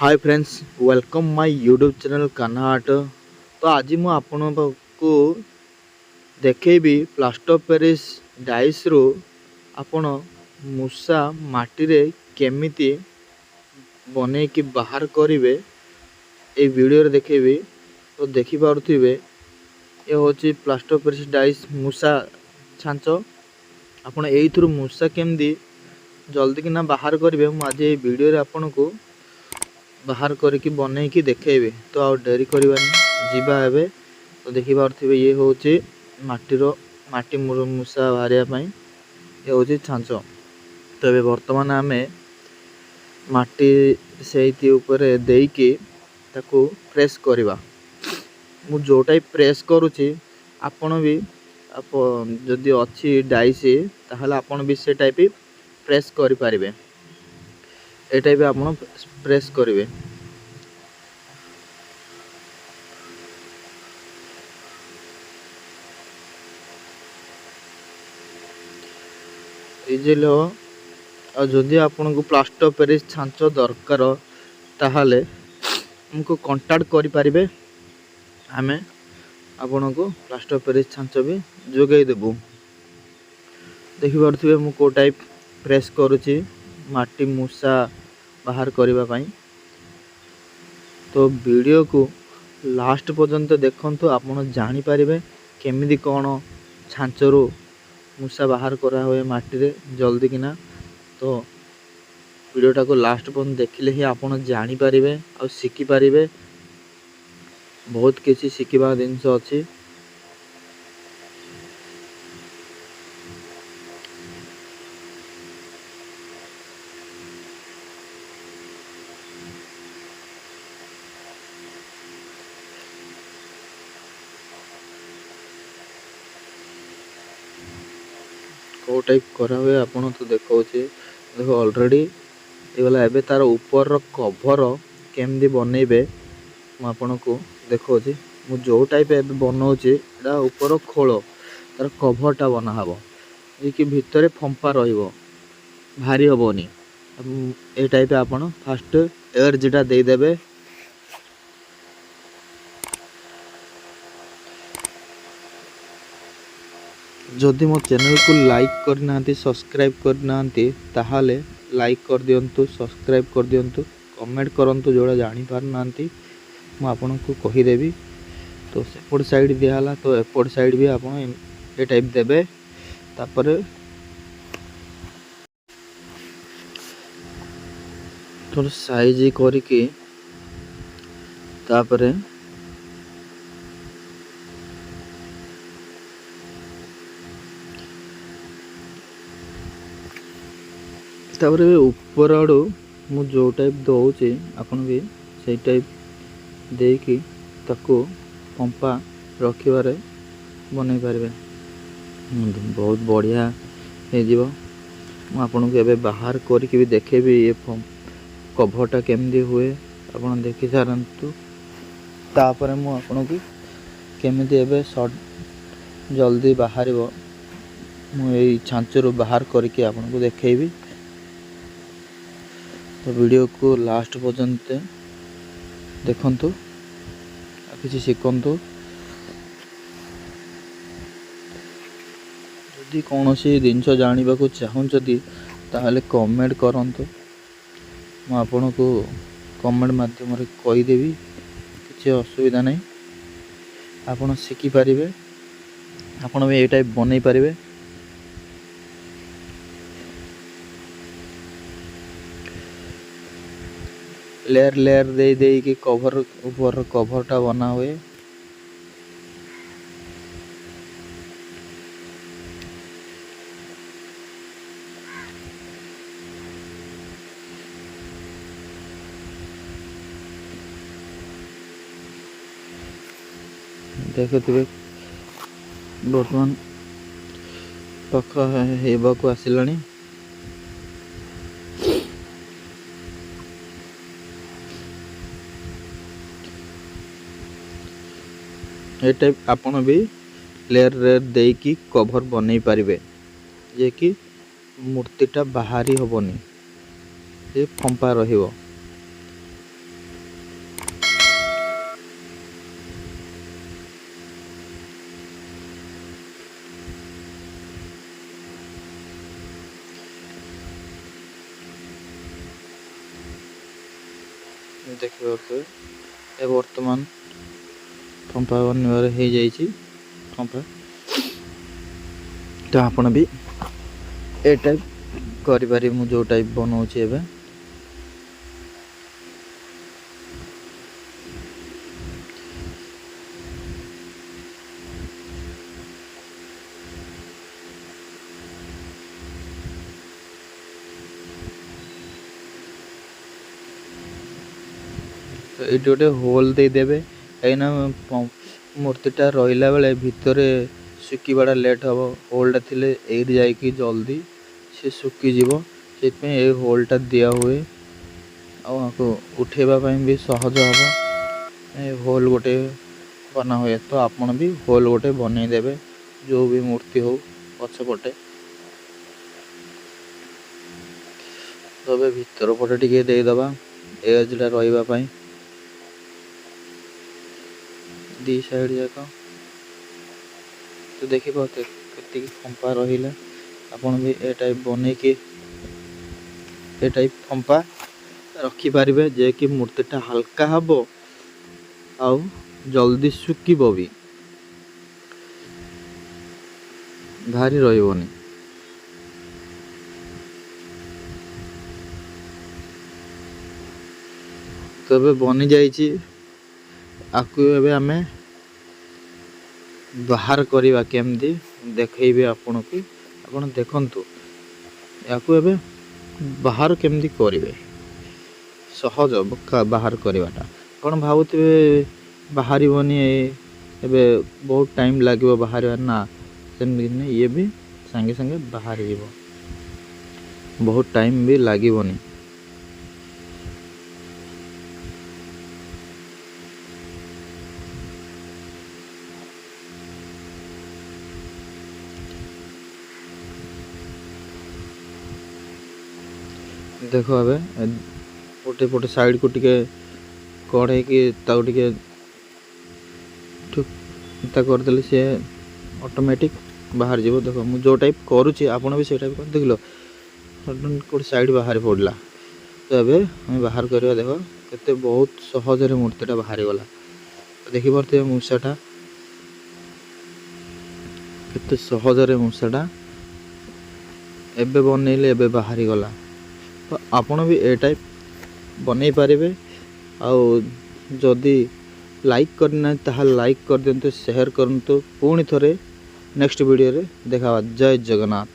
Hi friends, welcome my YouTube channel Kanha art. तो आज मु आपण को देखेबी प्लास्टर पेरिस डाइस रो आपण मूसा माटी रे केमिति बने कि बाहर करिवे ए वीडियो रे देखेबी। तो देखि पारुथिबे ए होची प्लास्टर पेरिस डाइस मूसा छांच। आपण एइथुरु मूसा केमदी जल्दी कि ना बाहर करिवे मु आज ए वीडियो रे आपण को बाहर करके बने की देखेबे। तो आ डेरी करबानी जीवा एबे। तो देखि पारथिबे ये होची माटी मूसा बाहरिया पई ये होची छांच। तो एबे वर्तमान आमे माटी सेइति ऊपर देइकी ताको प्रेस करबा। मु जो टाइप प्रेस करूची आपण भी जदि अच्छी डाइस ताहले आपण भी से टाइप प्रेस करि पारिबे। ए टाइप आपण प्रेस करिवे। इजिली हो। और जदि आपन को प्लास्टर पेरिस छांच दरकार ताहले हमको कांटेक्ट करि पारिबे। आमे आपन को प्लास्टर पेरिस छांच भी जोगै देबु। देखि पारथिबे मु को टाइप प्रेस करूची माटी मूसा बाहर करबा पई। तो वीडियो को लास्ट पर्यंत देखंतु आपन जानि पारिबे केमिति कोन छांचरो मूसा बाहर करा हुए माटी रे जल्दी किना। तो वीडियोटा को लास्ट पर्यंत देखिले ही आपन जानि पारिबे और शिखि पारिबे। बहुत किसी शिखिबा जिनस अछि। को टाइप करा हुए आपन तो देखौछे। देखो ऑलरेडी ए वाला एबे तार ऊपर रो कवर केमदी बनेबे मु आपन को देखौछे। मु जो टाइप एबे बनौछे एडा ऊपर खोल तार कवरटा बना हबो जे कि भितरे फंपा रहिबो भारी हबोनी। ए टाइप आपन फर्स्ट एयर जेटा दे देबे। जदि मो चैनल को लाइक करना सब्सक्राइब करना ताहले लाइक कर दियंतु, सब्सक्राइब कर दियंतु, कमेंट करंतु जोड़ा जानि पार नांती मु आपन को कहि देबी। तो सेपट साइड दियाला तो एपट साइड भी आपन ए टाइप देबे। तापरे थोड़ा साइज करके तापरे तापरे ऊपर आड़ू मु जो टाइप दौचे आपन भी से टाइप देकी ताको पंपा रखिबारे बनै पारिबे। बहुत बढ़िया हे जीवो। मु आपन को एबे बाहर करके भी देखेबी ये कवरटा केमदी हुए आपन देखि सारंतु। तापरे मु आपन को केमदी एबे शॉर्ट जल्दी बाहरिबो मु एई छांचरो बाहर करके आपन को देखेबी। तो वीडियो को लास्ट पर्यंत देखंतु किसी शिखंतु। यदि कौन सी जिनस जानिबा को चाहूँचदी ताहले कमेंट करंतु। मु आपन को कमेंट माध्यम रे कहि देबी। किसी असुविधा नहीं। आपन शिखि पारिबे। आपन भी ए टाइप बनै पारिबे। लेयर लेयर दे दे कि कवर ऊपर कवरटा बना हुए। देखुथिबे बर्तमान पख हेबा को आसिलानी। ए टाइप आपन भी लेयर लेयर देकी कवर बनै पारिबे जे कि मूर्तिटा बाहरी हबनी, ये फंपा रहिबो। देखिए ए वर्तमान फंपा बनवार हो जाइए फंपा। तो आपण भी ए टाइप करें मु जो टाइप बनाऊँच एवं तो ये गोटे होल देदेवे कहीं मूर्तिटा रहा बेले भितर सुखीबाटा लेट हम होलटा थी जाकि जल्दी सी सुखीज से होलटा दिया हुए आपको उठेबापी भी सहज हम होल गोटे बना हुए। तो आपण भी होल गोटे बनईदेवे जो भी मूर्ति हो पछपटे। तो भीतर पटे टिके देदबा एजटा रही दी साइड जाक। तो देखी पाते कति फंपा रहा आपण भी ए टाइप बन के ए टाइप फंपा रखिपारे जे कि मूर्तिटा हल्का हम आउ जल्दी सुखीब भी भारी रही। तो बनी जाइए आपको एबे आमे बाहर करवा केमती देखी आपण को आपण देखंतु याकू एबे बाहर केमती करेंगे सहज बाहर करवाटा कौन भावुवे बाहर एबे बहुत टाइम लगे बाहर ना सेमती नहीं ये भी संगे संगे बाहर बहुत टाइम भी लगनी। देख ए गोटे पटे साइड को टिके कड़े कि टे करदे सी ऑटोमेटिक बाहर जीव। देख मुझे जो टाइप करुच्ची आपड़ भी से टाइप कर देख लो गोटे साइड बाहर पड़ा। तो ये हमें बाहर करवा देख केते बहुत सहज मूर्तिटा बाहरी गला। देखिपे मूषाटा केते सहज मूषाटा एबे बनइले एबे बाहरी गला। तो आपण भी ए टाइप बन पारे। आउ जदि लाइक करना ताहा लाइक कर दिंतु शेयर करंतु। पुणी थरे नेक्स्ट वीडियो रे देखा। जय जगन्नाथ।